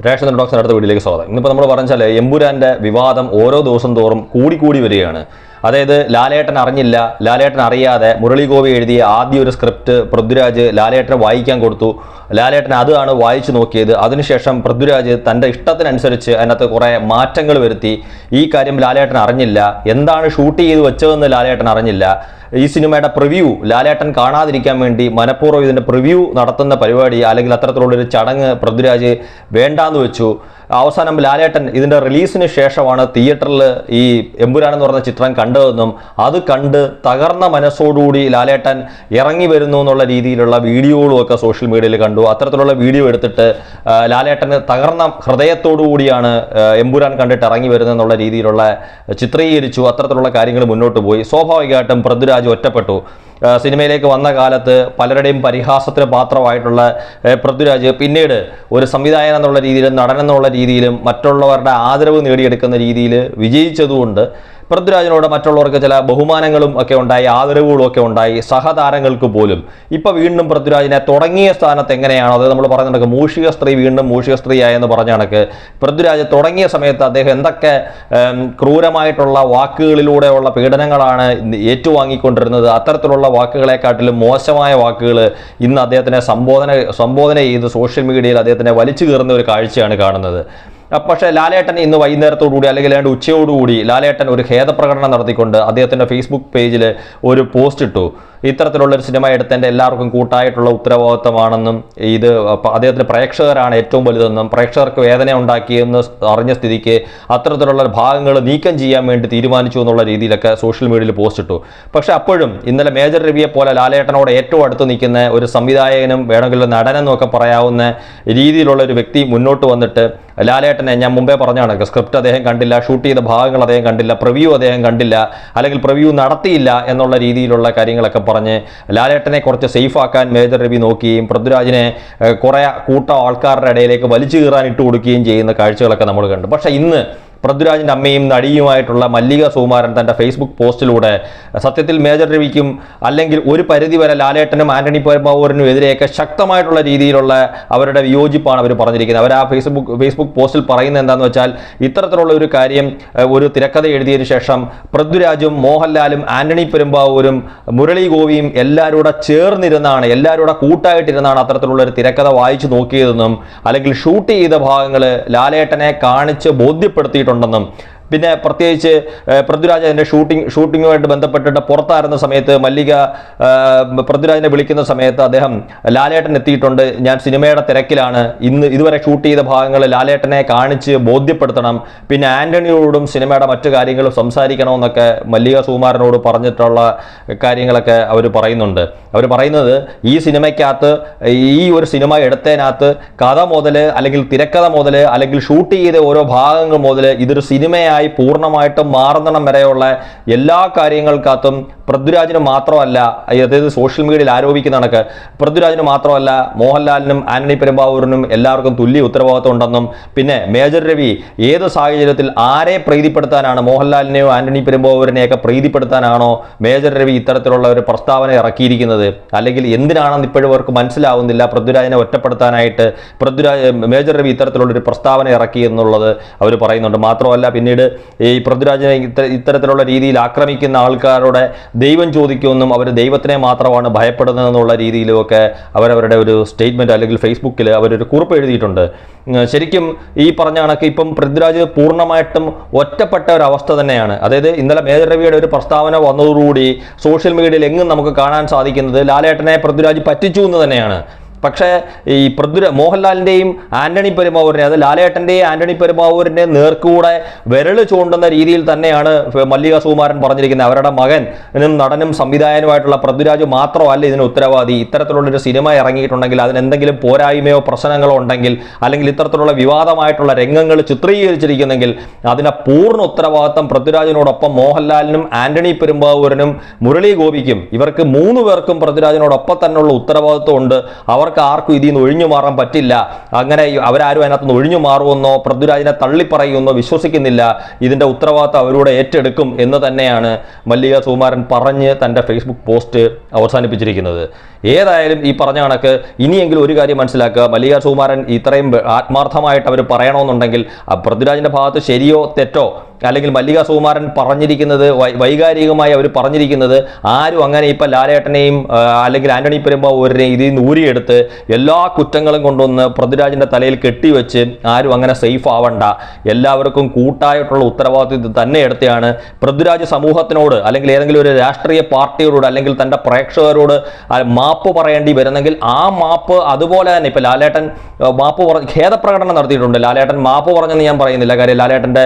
Ration doctor അടുത്ത വീട്ടിലേക്ക് സ്വാഗതം. ഇന്നിപ്പോൾ നമ്മൾ പറഞ്ഞാൽ എമ്പുരാന്റെ വിവാദം ഓരോ ദിവസം തോറും കൂടി വരികയാണ്. അതായത് ലാലേട്ടൻ അറിഞ്ഞില്ല, ലാലേട്ടൻ അറിയാതെ മുരളി ഗോപി എഴുതിയ ആദ്യ ഒരു സ്ക്രിപ്റ്റ് പൃഥ്വിരാജ് ലാലേട്ടന് വായിക്കാൻ കൊടുത്തു. ലാലേട്ടൻ അതാണ് വായിച്ചു നോക്കിയത്. അതിനുശേഷം പൃഥ്വിരാജ് തൻ്റെ ഇഷ്ടത്തിനനുസരിച്ച് അതിനകത്ത് കുറേ മാറ്റങ്ങൾ വരുത്തി. ഈ കാര്യം ലാലേട്ടൻ അറിഞ്ഞില്ല. എന്താണ് ഷൂട്ട് ചെയ്ത് വെച്ചതെന്ന് ലാലേട്ടൻ അറിഞ്ഞില്ല. ഈ സിനിമയുടെ പ്രിവ്യൂ ലാലേട്ടൻ കാണാതിരിക്കാൻ വേണ്ടി മനഃപൂർവ്വം ഇതിൻ്റെ പ്രിവ്യൂ നടത്തുന്ന പരിപാടി അല്ലെങ്കിൽ അത്തരത്തിലുള്ളൊരു ചടങ്ങ് പൃഥ്വിരാജ് വേണ്ടാന്ന് വെച്ചു. അവസാനം ലാലേട്ടൻ ഇതിൻ്റെ റിലീസിന് ശേഷമാണ് തിയേറ്ററിൽ ഈ എമ്പുരാൻ എന്ന് പറഞ്ഞ ചിത്രം കണ്ടതെന്നും അത് കണ്ട് തകർന്ന മനസ്സോടുകൂടി ലാലേട്ടൻ ഇറങ്ങി വരുന്നു എന്നുള്ള രീതിയിലുള്ള വീഡിയോകളും ഒക്കെ സോഷ്യൽ മീഡിയയിൽ കണ്ടു. അത്തരത്തിലുള്ള വീഡിയോ എടുത്തിട്ട് ലാലേട്ടന് തകർന്ന ഹൃദയത്തോടു കൂടിയാണ് എമ്പുരാൻ കണ്ടിട്ട് ഇറങ്ങി വരുന്നതെന്നുള്ള രീതിയിലുള്ള ചിത്രീകരിച്ചു. അത്തരത്തിലുള്ള കാര്യങ്ങൾ മുന്നോട്ട് പോയി. സ്വാഭാവികമായിട്ടും പൃഥ്വിരാജ് ഒറ്റപ്പെട്ടു. സിനിമയിലേക്ക് വന്ന കാലത്ത് പലരുടെയും പരിഹാസത്തിന് പാത്രമായിട്ടുള്ള പൃഥ്വിരാജ് പിന്നീട് ഒരു സംവിധായകൻ എന്നുള്ള രീതിയിലും നടൻ എന്നുള്ള രീതിയിലും മറ്റുള്ളവരുടെ ആദരവ് നേടിയെടുക്കുന്ന രീതിയിൽ വിജയിച്ചതുകൊണ്ട് പൃഥ്വിരാജിനോട് മറ്റുള്ളവർക്ക് ചില ബഹുമാനങ്ങളും ഒക്കെ ഉണ്ടായി, ആദരവുകളും ഒക്കെ ഉണ്ടായി. സഹതാരങ്ങൾക്ക് പോലും ഇപ്പം വീണ്ടും പൃഥ്വിരാജിനെ തുടങ്ങിയ സ്ഥാനത്ത് എങ്ങനെയാണോ, അത് നമ്മൾ പറഞ്ഞ കണക്ക് മൂഷിക സ്ത്രീ വീണ്ടും മൂഷിക സ്ത്രീയായെന്ന് പറഞ്ഞ കണക്ക് പൃഥ്വിരാജ് തുടങ്ങിയ സമയത്ത് അദ്ദേഹം എന്തൊക്കെ ക്രൂരമായിട്ടുള്ള വാക്കുകളിലൂടെയുള്ള പീഡനങ്ങളാണ് ഏറ്റുവാങ്ങിക്കൊണ്ടിരുന്നത്. അത്തരത്തിലുള്ള വാക്കുകളെക്കാട്ടിലും മോശമായ വാക്കുകൾ ഇന്ന് അദ്ദേഹത്തിനെ സംബോധന ചെയ്ത് സോഷ്യൽ മീഡിയയിൽ അദ്ദേഹത്തിനെ വലിച്ചു കയറുന്ന ഒരു കാഴ്ചയാണ് കാണുന്നത്. പക്ഷേ ലാലേട്ടൻ ഇന്ന് വൈകുന്നേരത്തോടുകൂടി അല്ലെങ്കിൽ ഉച്ചയോടുകൂടി ലാലേട്ടൻ ഒരു ഖേദപ്രകടനം നടത്തിക്കൊണ്ട് അദ്ദേഹത്തിൻ്റെ ഫേസ്ബുക്ക് പേജിൽ ഒരു പോസ്റ്റ് ഇട്ടു. ഇത്തരത്തിലുള്ളൊരു സിനിമ എടുത്തതിൻ്റെ എല്ലാവർക്കും കൂട്ടായിട്ടുള്ള ഉത്തരവാദിത്തമാണെന്നും ഇത് അദ്ദേഹത്തിന് പ്രേക്ഷകരാണ് ഏറ്റവും വലുതെന്നും പ്രേക്ഷകർക്ക് വേദന ഉണ്ടാക്കിയെന്ന് അറിഞ്ഞ സ്ഥിതിക്ക് അത്തരത്തിലുള്ള ഭാഗങ്ങൾ നീക്കം ചെയ്യാൻ വേണ്ടി തീരുമാനിച്ചു എന്നുള്ള രീതിയിലൊക്കെ സോഷ്യൽ മീഡിയയിൽ പോസ്റ്റ് ഇട്ടു. പക്ഷെ അപ്പോഴും ഇന്നലെ മേജർ രവിയെ പോലെ ലാലേട്ടനോട് ഏറ്റവും അടുത്ത് നിൽക്കുന്ന ഒരു സംവിധായകനും വേണമെങ്കിൽ നടനെന്നും ഒക്കെ പറയാവുന്ന രീതിയിലുള്ള ഒരു വ്യക്തി മുന്നോട്ട് വന്നിട്ട് ലാലേട്ടനെ, ഞാൻ മുമ്പേ പറഞ്ഞാണ്, സ്ക്രിപ്റ്റ് അദ്ദേഹം കണ്ടില്ല, ഷൂട്ട് ചെയ്ത ഭാഗങ്ങൾ അദ്ദേഹം കണ്ടില്ല, പ്രിവ്യൂ അദ്ദേഹം കണ്ടില്ല, അല്ലെങ്കിൽ പ്രിവ്യൂ നടത്തിയില്ല എന്നുള്ള രീതിയിലുള്ള കാര്യങ്ങളൊക്കെ പറഞ്ഞ് ലാലേട്ടനെ കുറച്ച് സേഫ് ആക്കാൻ മേജർ രവി നോക്കുകയും പൃഥ്വിരാജിനെ കുറേ കൂട്ടം ആൾക്കാരുടെ ഇടയിലേക്ക് വലിച്ചു കീറാൻ ഇട്ട് കൊടുക്കുകയും ചെയ്യുന്ന കാഴ്ചകളൊക്കെ നമ്മൾ കണ്ടു. പക്ഷേ ഇന്ന് പൃഥ്വിരാജിൻ്റെ അമ്മയും നടിയുമായിട്ടുള്ള മല്ലിക സുകുമാരൻ തൻ്റെ ഫേസ്ബുക്ക് പോസ്റ്റിലൂടെ സത്യത്തിൽ മേജർ രവിക്കും അല്ലെങ്കിൽ ഒരു പരിധിവരെ ലാലേട്ടനും ആന്റണി പെരുമ്പാവൂരിനും എതിരെയൊക്കെ ശക്തമായിട്ടുള്ള രീതിയിലുള്ള അവരുടെ വിയോജിപ്പാണ് അവർ പറഞ്ഞിരിക്കുന്നത്. അവർ ആ ഫേസ്ബുക്ക് പോസ്റ്റിൽ പറയുന്നത് എന്താണെന്ന് വെച്ചാൽ, ഇത്തരത്തിലുള്ള ഒരു കാര്യം ഒരു തിരക്കഥ എഴുതിയതിനു ശേഷം പൃഥ്വിരാജും മോഹൻലാലും ആന്റണി പെരുമ്പാവൂരും മുരളി ഗോപിയും എല്ലാവരുടെ ചേർന്നിരുന്നാണ്, എല്ലാവരുടെ കൂട്ടായിട്ടിരുന്നാണ് അത്തരത്തിലുള്ള ഒരു തിരക്കഥ വായിച്ചു നോക്കിയതെന്നും അല്ലെങ്കിൽ ഷൂട്ട് ചെയ്ത ഭാഗങ്ങൾ ലാലേട്ടനെ കാണിച്ച് ബോധ്യപ്പെടുത്തിയിട്ടുണ്ട് ും പിന്നെ പ്രത്യേകിച്ച് പൃഥ്വിരാജ് അതിൻ്റെ ഷൂട്ടിങ്ങുമായിട്ട് ബന്ധപ്പെട്ടിട്ട് പുറത്തായിരുന്ന സമയത്ത് മല്ലിക പൃഥ്വിരാജിനെ വിളിക്കുന്ന സമയത്ത് അദ്ദേഹം ലാലേട്ടൻ എത്തിയിട്ടുണ്ട്, ഞാൻ സിനിമയുടെ തിരക്കിലാണ്, ഇതുവരെ ഷൂട്ട് ചെയ്ത ഭാഗങ്ങൾ ലാലേട്ടനെ കാണിച്ച് ബോധ്യപ്പെടുത്തണം, പിന്നെ ആന്റണിയോടും സിനിമയുടെ മറ്റു കാര്യങ്ങളും സംസാരിക്കണമെന്നൊക്കെ മല്ലിക സുകുമാരനോട് പറഞ്ഞിട്ടുള്ള കാര്യങ്ങളൊക്കെ അവർ പറയുന്നുണ്ട്. അവർ പറയുന്നത് ഈ സിനിമയ്ക്കകത്ത് ഈ ഒരു സിനിമ എടുത്തതിനകത്ത് കഥ മുതൽ അല്ലെങ്കിൽ തിരക്കഥ മുതൽ അല്ലെങ്കിൽ ഷൂട്ട് ചെയ്ത ഓരോ ഭാഗങ്ങൾ മുതൽ ഇതൊരു സിനിമയായി പൂർണ്ണമായിട്ടും മാറുന്നിടം വരെയുള്ള എല്ലാ കാര്യങ്ങൾക്കകത്തും പൃഥ്വിരാജിന് മാത്രമല്ല, അതായത് സോഷ്യൽ മീഡിയയിൽ ആരോപിക്കുന്ന കണക്ക് പൃഥ്വിരാജിന് മാത്രമല്ല മോഹൻലാലിനും ആന്റണി പെരുമ്പാവൂരിനും എല്ലാവർക്കും തുല്യ ഉത്തരവാദിത്വം ഉണ്ടെന്നും, പിന്നെ മേജർ രവി ഏത് സാഹചര്യത്തിൽ ആരെ പ്രീതിപ്പെടുത്താനാണ്, മോഹൻലാലിനെയോ ആന്റണി പെരുമ്പാവൂരിനെയൊക്കെ പ്രീതിപ്പെടുത്താനാണോ മേജർ രവി ഇത്തരത്തിലുള്ള ഒരു പ്രസ്താവന ഇറക്കിയിരിക്കുന്നത്, അല്ലെങ്കിൽ എന്തിനാണെന്ന് ഇപ്പോഴും അവർക്ക് മനസ്സിലാവുന്നില്ല. പൃഥ്വിരാജിനെ ഒറ്റപ്പെടുത്താനായിട്ട് മേജർ രവി ഇത്തരത്തിലുള്ള ഒരു പ്രസ്താവന ഇറക്കി എന്നുള്ളത് അവർ പറയുന്നുണ്ട്. മാത്രമല്ല പിന്നീട് ഈ പൃഥ്വിരാജിനെ ഇത്തരത്തിലുള്ള രീതിയിൽ ആക്രമിക്കുന്ന ആൾക്കാരുടെ ദൈവം ചോദിക്കുമെന്നും അവർ ദൈവത്തിനെ മാത്രമാണ് ഭയപ്പെടുന്നതെന്നുള്ള രീതിയിലുമൊക്കെ അവരവരുടെ ഒരു സ്റ്റേറ്റ്മെൻറ്റ് അല്ലെങ്കിൽ ഫേസ്ബുക്കിൽ അവരൊരു കുറിപ്പ് എഴുതിയിട്ടുണ്ട്. ശരിക്കും ഈ പറഞ്ഞ കണക്ക് ഇപ്പം പൃഥ്വിരാജ് പൂർണ്ണമായിട്ടും ഒറ്റപ്പെട്ട ഒരു അവസ്ഥ തന്നെയാണ്. അതായത് ഇന്നലെ മേജർ രവിയുടെ ഒരു പ്രസ്താവന വന്നതോടുകൂടി സോഷ്യൽ മീഡിയയിൽ എങ്ങും നമുക്ക് കാണാൻ സാധിക്കുന്നത് ലാലേട്ടനെ പൃഥ്വിരാജ് പറ്റിച്ചു എന്ന് തന്നെയാണ്. പക്ഷേ ഈ മോഹൻലാലിൻ്റെയും ആന്റണി പെരുമ്പാവൂരിനെ, അത് ലാലേട്ടൻ്റെയും ആന്റണി പെരുമ്പാവൂരിൻ്റെ നേർക്കൂടെ വിരൽ ചൂണ്ടുന്ന രീതിയിൽ തന്നെയാണ് മല്ലിക സുകുമാരൻ പറഞ്ഞിരിക്കുന്നത്. അവരുടെ മകനും നടനും സംവിധായകനുമായിട്ടുള്ള പൃഥ്വിരാജ് മാത്രമല്ല ഇതിന് ഉത്തരവാദി. ഇത്തരത്തിലുള്ളൊരു സിനിമ ഇറങ്ങിയിട്ടുണ്ടെങ്കിൽ അതിനെന്തെങ്കിലും പോരായ്മയോ പ്രശ്നങ്ങളോ ഉണ്ടെങ്കിൽ അല്ലെങ്കിൽ ഇത്തരത്തിലുള്ള വിവാദമായിട്ടുള്ള രംഗങ്ങൾ ചിത്രീകരിച്ചിരിക്കുന്നെങ്കിൽ അതിനെ പൂർണ്ണ ഉത്തരവാദിത്തം പൃഥ്വിരാജിനോടൊപ്പം മോഹൻലാലിനും ആന്റണി പെരുമ്പാവൂരിനും മുരളി ഗോപിക്കും, ഇവർക്ക് 3 പേർക്കും പൃഥ്വിരാജിനോടൊപ്പം തന്നെയുള്ള ഉത്തരവാദിത്വം ഉണ്ട്. അവർ അവർക്ക് ആർക്കും ഇതിൽ നിന്ന് ഒഴിഞ്ഞു മാറാൻ പറ്റില്ല, അങ്ങനെ അവരാരും അതിനകത്തുനിന്ന് ഒഴിഞ്ഞു മാറുമെന്നോ പൃഥ്വിരാജിനെ തള്ളിപ്പറയുമെന്നോ വിശ്വസിക്കുന്നില്ല, ഇതിന്റെ ഉത്തരവാദിത്തം അവരുടെ ഏറ്റെടുക്കും എന്ന് തന്നെയാണ് മല്ലിക സുകുമാരൻ പറഞ്ഞ് തൻ്റെ ഫേസ്ബുക്ക് പോസ്റ്റ് അവസാനിപ്പിച്ചിരിക്കുന്നത്. ഏതായാലും ഈ പറഞ്ഞ കണക്ക് ഇനിയെങ്കിലും ഒരു കാര്യം മനസ്സിലാക്കുക, മല്ലിക സുകുമാരൻ ഇത്രയും ആത്മാർത്ഥമായിട്ട് അവർ പറയണമെന്നുണ്ടെങ്കിൽ പൃഥ്വിരാജിന്റെ ഭാഗത്ത് ശരിയോ തെറ്റോ, അല്ലെങ്കിൽ മല്ലിക സുകുമാരൻ പറഞ്ഞിരിക്കുന്നത് വൈകാരികമായി അവർ പറഞ്ഞിരിക്കുന്നത് ആരും അങ്ങനെ ഇപ്പം ലാലേട്ടനെയും അല്ലെങ്കിൽ ആന്റണി പെരുമ്പാവൂരിനെയും ഇതിൽ നിന്ന് ഊരിയെടുത്ത് എല്ലാ കുറ്റങ്ങളും കൊണ്ടുവന്ന് പൃഥ്വിരാജിന്റെ തലയിൽ കെട്ടിവെച്ച് ആരും അങ്ങനെ സേഫ് ആവണ്ട, എല്ലാവർക്കും കൂട്ടായിട്ടുള്ള ഉത്തരവാദിത്വം തന്നെ എടുത്തെയാണ് പൃഥ്വിരാജ് സമൂഹത്തിനോട് അല്ലെങ്കിൽ ഏതെങ്കിലും ഒരു രാഷ്ട്രീയ പാർട്ടിയോട് അല്ലെങ്കിൽ തൻ്റെ പ്രേക്ഷകരോട് മാപ്പ് പറയേണ്ടി വരുന്നെങ്കിൽ ആ മാപ്പ് അതുപോലെ തന്നെ ഇപ്പം ലാലേട്ടൻ ഖേദപ്രകടനം നടത്തിയിട്ടുണ്ട്. ലാലേട്ടൻ മാപ്പ് പറഞ്ഞെന്ന് ഞാൻ പറയുന്നില്ല, കാര്യം ലാലേട്ടൻ്റെ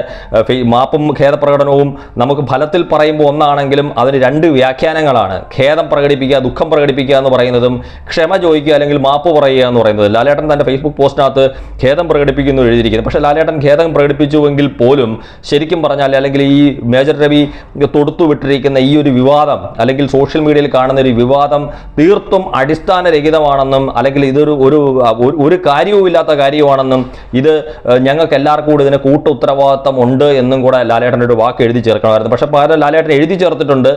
മാപ്പും ഖേദപ്രകടനവും നമുക്ക് ഫലത്തിൽ പറയുമ്പോൾ ഒന്നാണെങ്കിലും അതിന് രണ്ട് വ്യാഖ്യാനങ്ങളാണ്. ഖേദം പ്രകടിപ്പിക്കുക, ദുഃഖം പ്രകടിപ്പിക്കുക എന്ന് പറയുന്നതും ക്ഷമ ചോദിക്കുക അല്ലെങ്കിൽ മാപ്പ് പറയുക എന്ന് പറയുന്നത്. ലാലേട്ടൻ തൻ്റെ ഫേസ്ബുക്ക് പോസ്റ്റിനകത്ത് ഖേദം പ്രകടിപ്പിക്കുന്നു എഴുതിയിരിക്കുന്നത്. പക്ഷേ ലാലേട്ടൻ ഖേദം പ്രകടിപ്പിച്ചുവെങ്കിൽ പോലും ശരിക്കും പറഞ്ഞാൽ അല്ലെങ്കിൽ ഈ മേജർ രവി തൊടുത്തുവിട്ടിരിക്കുന്ന ഈ ഒരു വിവാദം അല്ലെങ്കിൽ സോഷ്യൽ മീഡിയയിൽ കാണുന്ന ഒരു വിവാദം തീർത്തും അടിസ്ഥാനരഹിതമാണെന്നും അല്ലെങ്കിൽ ഇതൊരു ഒരു കാര്യവുമില്ലാത്ത കാര്യമാണെന്നും ഇത് ഞങ്ങൾക്ക് എല്ലാവർക്കും കൂടി ഇതിന് ഉത്തരവാദിത്തം ഉണ്ട് എന്നും കൂടെ ലാലേട്ടൻ്റെ ഒരു വാക്ക് എഴുതി ചേർക്കണമായിരുന്നു. പക്ഷെ പകരം ലാലേട്ടൻ എഴുതി ചേർത്തിട്ടുണ്ട്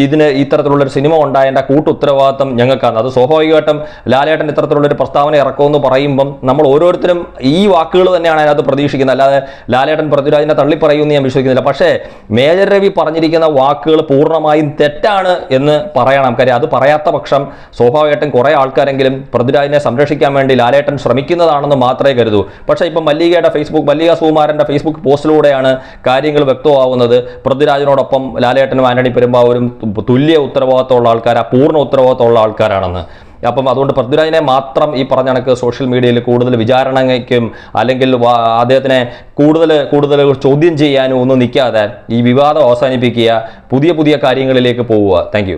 ഇതിന് ഇത്തരത്തിലുള്ളൊരു സിനിമ ഉണ്ടായതിൻ്റെ ഉത്തരവാദിത്തം ഞങ്ങൾക്കാണ്. അത് സ്വാഭാവികമായിട്ടും ലാലേട്ടൻ ഇത്തരത്തിലുള്ളൊരു പ്രസ്താവന ഇറക്കുമെന്ന് പറയുമ്പം നമ്മൾ ഓരോരുത്തരും ഈ വാക്കുകൾ തന്നെയാണ് അതിനകത്ത് പ്രതീക്ഷിക്കുന്നത്, അല്ലാതെ ലാലേട്ടൻ പൃഥ്വിരാജിനെ തള്ളിപ്പറയുമെന്ന് ഞാൻ വിശ്വസിക്കുന്നില്ല. പക്ഷേ മേജർ രവി പറഞ്ഞിരിക്കുന്ന വാക്കുകൾ പൂർണ്ണമായും തെറ്റാണ് എന്ന് പറയണം. കാര്യം അത് പറയാത്ത പക്ഷം സ്വാഭാവികമായിട്ടും കുറേ ആൾക്കാരെങ്കിലും പൃഥ്വിരാജിനെ സംരക്ഷിക്കാൻ വേണ്ടി ലാലേട്ടൻ ശ്രമിക്കുന്നതാണെന്ന് മാത്രമേ കരുതൂ. പക്ഷേ ഇപ്പം മല്ലിക സുകുമാരൻ്റെ ഫേസ്ബുക്ക് പോസ്റ്റിലൂടെയാണ് കാര്യങ്ങൾ വ്യക്തമാവുന്നത്. പൃഥ്വിരാജിനോടൊപ്പം ലാലേട്ടനും ആന്റണി പെരുമ്പാവൂരും തുല്യ ഉത്തരവാദിത്തമുള്ള ആൾക്കാർ, പൂർണ്ണ ഉത്തരവാദിത്തമുള്ള ആൾക്കാരാണെന്ന്. അപ്പം അതുകൊണ്ട് പൃഥ്വിരാജിനെ മാത്രം ഈ പറഞ്ഞ കണക്ക് സോഷ്യൽ മീഡിയയിൽ കൂടുതൽ വിചാരണയ്ക്കും അല്ലെങ്കിൽ അദ്ദേഹത്തിനെ കൂടുതൽ ചോദ്യം ചെയ്യാനും ഒന്നും നിൽക്കാതെ ഈ വിവാദം അവസാനിപ്പിക്കുക, പുതിയ കാര്യങ്ങളിലേക്ക് പോവുക. Thank you.